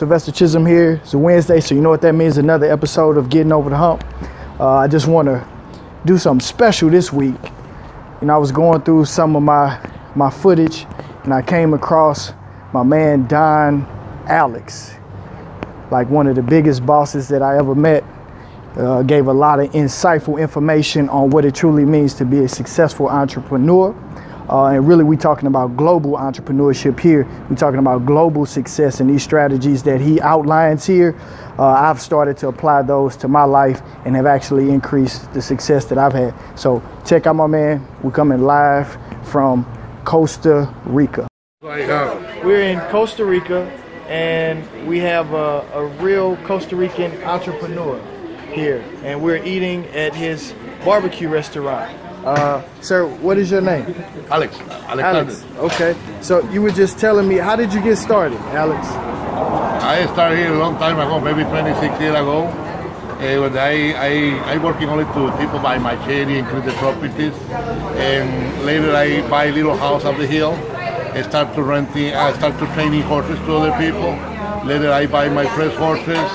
Sylvester Chisom here. It's a Wednesday, so you know what that means, another episode of Getting Over the Hump. I just want to do something special this week. You know, I was going through some of my footage, and I came across my man Don Alex, like one of the biggest bosses that I ever met. Gave a lot of insightful information on what it truly means to be a successful entrepreneur. And really, we're talking about global entrepreneurship here. We're talking about global success, and these strategies that he outlines here, I've started to apply those to my life and have actually increased the success that I've had. So check out my man. We're coming live from Costa Rica. We're in Costa Rica, and we have a real Costa Rican entrepreneur here, and we're eating at his barbecue restaurant. Sir, what is your name? Alex. Alex. Okay. So you were just telling me, how did you get started, Alex? I started here a long time ago, maybe 26 years ago. When I working only to people buy my cherry, include the properties, and later I buy a little house up the hill. I start to training horses to other people. Later I buy my fresh horses,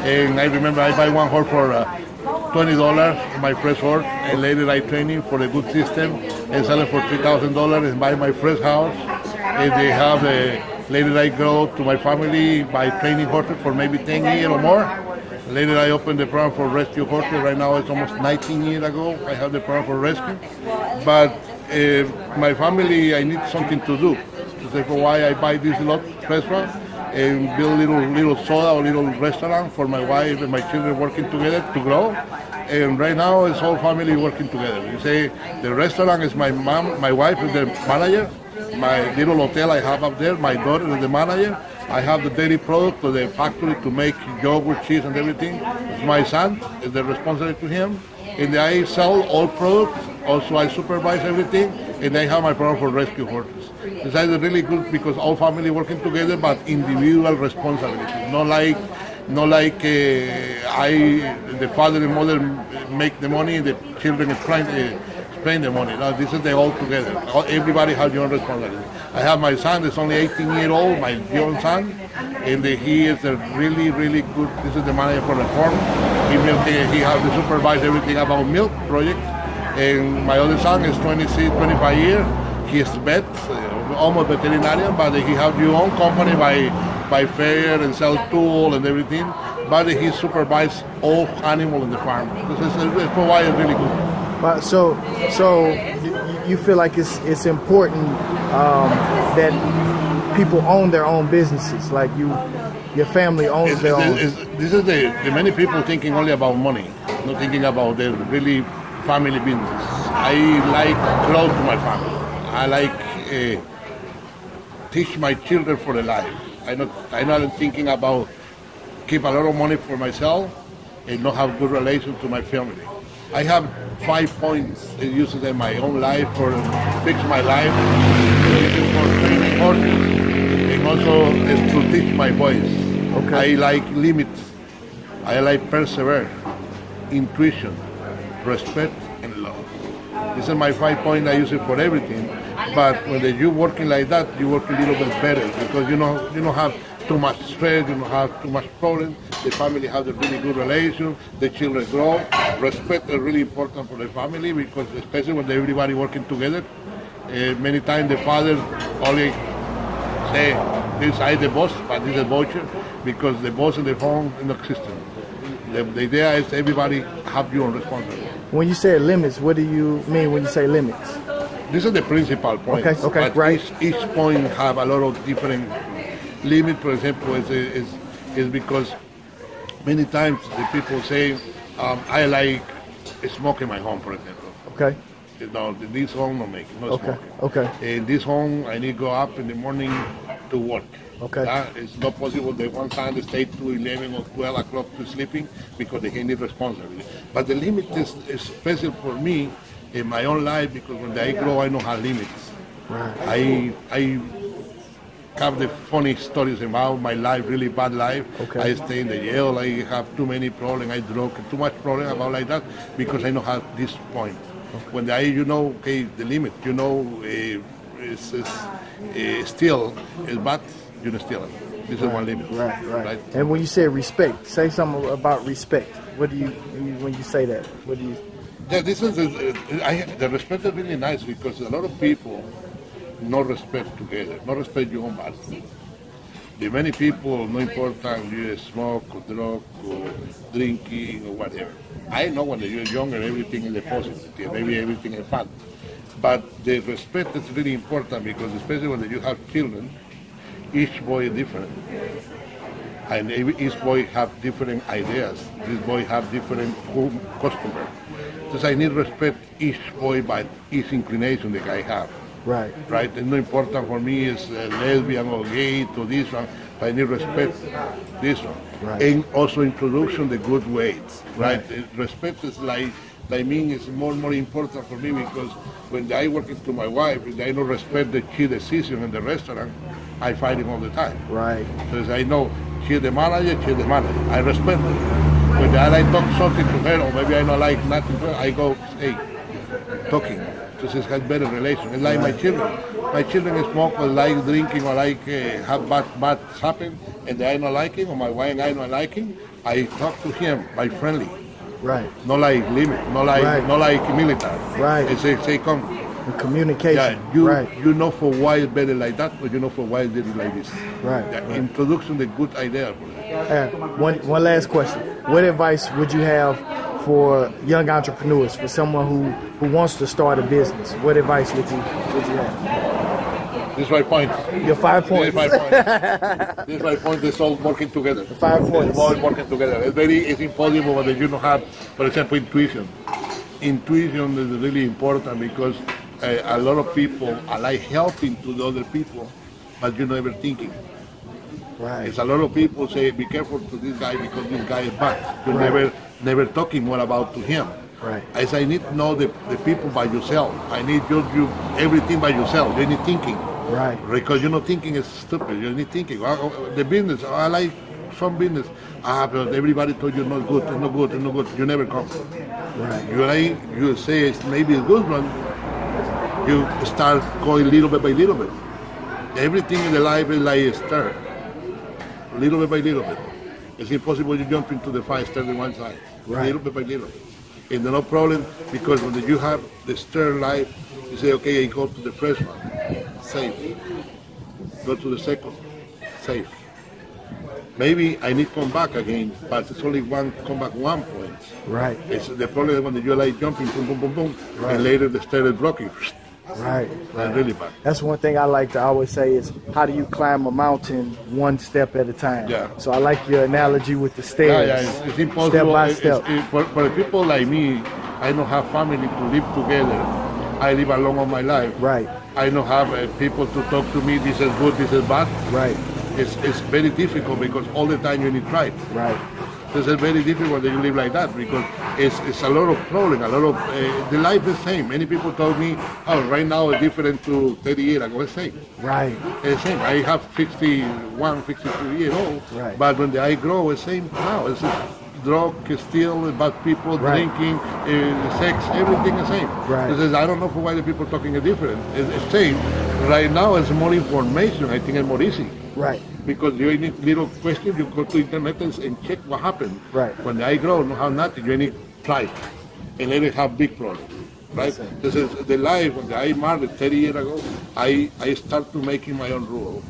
and I remember I buy one horse for $20, my fresh horse, and later I train him for a good system and sell it for $3,000 and buy my fresh house. And they have later I grow to my family by training horses for maybe 10 years or more. Later I opened the program for rescue horses. Right now it's almost 19 years ago I have the program for rescue. But my family, I need something to do. So therefore why I buy this lot restaurant and build little soda or little restaurant for my wife and my children working together to grow. And right now it's all family working together. You say the restaurant is my mom, my wife is the manager. My little hotel I have up there, my daughter is the manager. I have the dairy product to the factory to make yogurt, cheese and everything. It's my son, is the responsibility to him. And I sell all products, also I supervise everything, and I have my program for rescue horses. It's either really good because all family working together, but individual responsibility. Not like the father and mother make the money, the children spend the money. No, this is the all together. Everybody has your own responsibility. I have my son, that's only 18 years old, my young son, and he is a really good, this is the manager for the farm. He has to supervise everything about milk project. And my other son is 25 years. He is vet, almost veterinarian, but he has his own company by fair and sell tool and everything. But he supervises all animals in the farm. It's provided really good. So you feel like it's important that people own their own businesses, like your family owns their own. This is the many people thinking only about money, not thinking about their really family business. I like close to my family. I like teach my children for the life. I'm not thinking about keep a lot of money for myself and not have good relation to my family. I have 5 points used in my own life for fix my life, for training horses, and also is to teach my boys. Okay. I like limits. I like persevere, intuition, respect, and love. These are my 5 points. I use it for everything. But when you're working like that, you work a little bit better because you don't have too much stress, you don't have too much problems. The family has a really good relation. The children grow. Respect is really important for the family because especially when everybody working together. Many times the father only say, "This I the boss, but this is a voucher," because the boss in the home is not existent. The idea is everybody have your own responsibility. When you say limits, what do you mean when you say limits? This is the principal point. Okay, right. Each point have a lot of different limits. For example, is because many times the people say, I like smoke in my home, for example. Okay. No, this home no make no smoking. Okay. In this home, I need to go up in the morning to work. Okay. It's not possible that one time they stay to 11 or 12 o'clock to sleeping because they need responsibility. But the limit is special for me in my own life because when I grow, I know how limits. Right. I have the funny stories about my life, really bad life. Okay. I stay in the jail. I have too many problems. I drink too much problem about like that because I know how this point. Okay. When okay, the limit, it's still is bad, you don't steal it. This is one limit. Right. And when you say respect, say something about respect. What do you when you say that? What do you? Yeah, this is the respect is really nice because a lot of people no respect together, no respect your own body. The many people, no important you smoke or drug or drinking or whatever. I know when you're younger, everything is a positive, maybe everything is fun. But the respect is really important because especially when you have children, each boy is different. And each boy have different ideas. This boy have different customers. So I need respect each boy by each inclination the guy have. Right. And no important for me is lesbian or gay to this one, but I need respect this one. Right. And also introduction the good ways. Right. Respect is like I mean it's more important for me because when I work to my wife, if I don't respect the key decision in the restaurant, I fight him all the time. Right. So I know she's the manager, I respect her. When I talk something to her, or maybe I don't like nothing to her, I go, hey, talking. So it's got better relation. It's like my children. My children smoke or like drinking or like have bad happen, and I don't like it, or my wife and I don't like him, I talk to him by friendly. Right. Not like limit, not like military. Right. It's say come. The communication. Yeah, you know for why it's better like that, but you know for why it's better like this. Right. Introduction the good idea. One last question. What advice would you have for young entrepreneurs, for someone who wants to start a business? What advice would you have? This is my point. Your 5 points. This is my point. This is my point. It's all working together. The 5 points. It's all working together. It's impossible when you don't have, for example, intuition. Intuition is really important because a lot of people are like helping to the other people, but you're never thinking. Right. It's a lot of people say, be careful to this guy because this guy is bad. You're never talking more about to him. Right. As I need to know the people by yourself. I need you everything by yourself. You need thinking. Right. Because thinking is stupid. You need thinking. The business, I like some business. But everybody told you not good, it's not good, it's not good. You never come. Right. You say maybe it's good one. You start going little bit by little bit. Everything in the life is like a stir. Little bit by little bit. It's impossible you jump into the fire, stir on one side. Right. Little bit by little. And no problem because when you have the stir life, you say, okay, I go to the first one, safe. Go to the second, safe. Maybe I need to come back again, but it's only come back 1 point. Right. It's the problem when you like jumping, boom, boom, boom, boom, right. And later the stair is blocking. Right. That's really bad. That's one thing I like to always say is how do you climb a mountain one step at a time? Yeah. So I like your analogy with the stairs. Yeah, it's impossible. Step by step. For people like me, I don't have family to live together. I live alone all my life. Right. I don't have people to talk to me, this is good, this is bad. Right. It's very difficult because all the time you need right. Right. This is very difficult that you live like that because it's a lot of problem, a lot of, the life is the same. Many people told me, oh, right now it's different to 30 years ago, it's the same. Right. It's the same. I have 51, 52 years old, right. But when I grow, it's the same now. It's drug, steal, bad people, right. drinking, sex, everything is the same. Right. This is, I don't know why the people talking different. It's the same. Right now, it's more information. I think it's more easy. Right. Because you need little questions, you go to internet and check what happened. Right. When I grow, no have nothing, you need try. And later have big problems. Right? This is the life when I married 30 years ago, I start to making my own rule.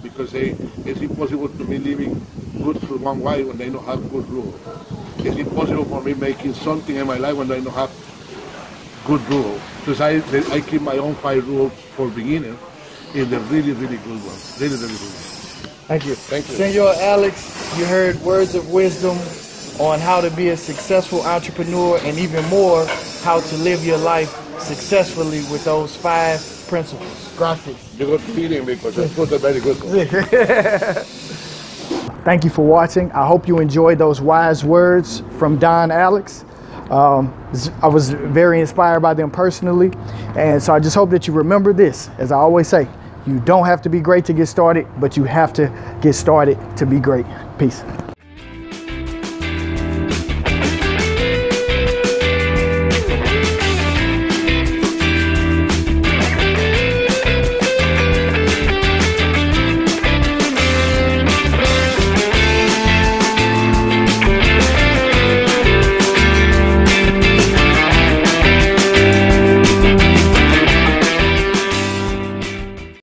Because it's impossible to me living good for one wife when I don't have good rule. It's impossible for me making something in my life when I don't have good rule. Because I keep my own 5 rules for beginners, and they're really, really good ones. Really, really good ones. Thank you. Thank you. Senor Alex, you heard words of wisdom on how to be a successful entrepreneur and even more, how to live your life successfully with those 5 principles. Gracias. You got feeling because that's a very good one. Thank you for watching. I hope you enjoyed those wise words from Don Alex. I was very inspired by them personally. And so I just hope that you remember this. As I always say, you don't have to be great to get started, but you have to get started to be great. Peace.